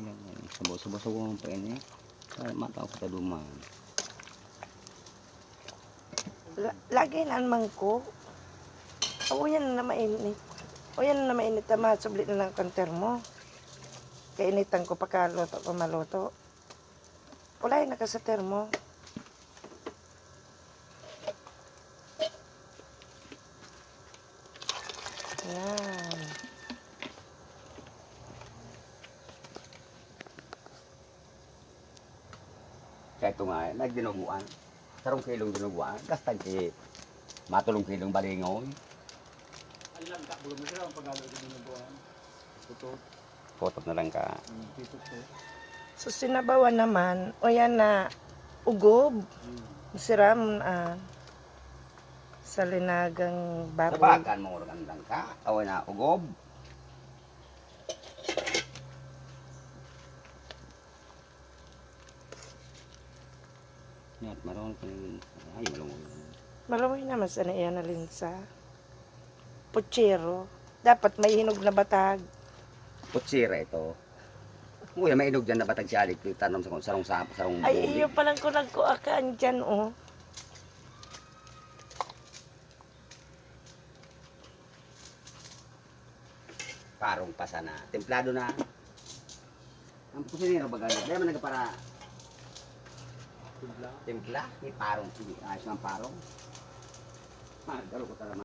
Yan, yan. Sabaw-sabaw mo pa ini. Ay, mataw ko taduman. Lagi na man ko. O yan na mainit. O yan na mainit na masublit na lang kanter mo. Kainitan ko pagkaluto pa maluto. Wala yung naka sa termo. Yan. Kaya ito nga, nagdinuguan. Sarong kilong dinuguan. Gastag matulong kilong balingoy. Alam ka, bulo mo sila ang pag-alo din ng buwan. Tutot. Potot na lang ka. Tutot ko. So sinabawan naman, o yan na ugob. Siram sa linagang baboy. Sabagan mo rin lang ka. Awa na ugob. Yan, marunong ka rin. Ay, malungon. Malamoy naman sa naiyan na linsa. Putsero. Dapat may hinog na batag. Putsira ito. Uy, may inog dyan na batag si Alik. Tanong sa sarong Ay, buli. iyo palang ko nagkuakaan dyan, oh. Parong pa sana. Templado na. Ang pusinero ba ganyan? Dahil man nagpara Tubla. timpla. May parong. Ayos ng parong. Dalo ko talaga.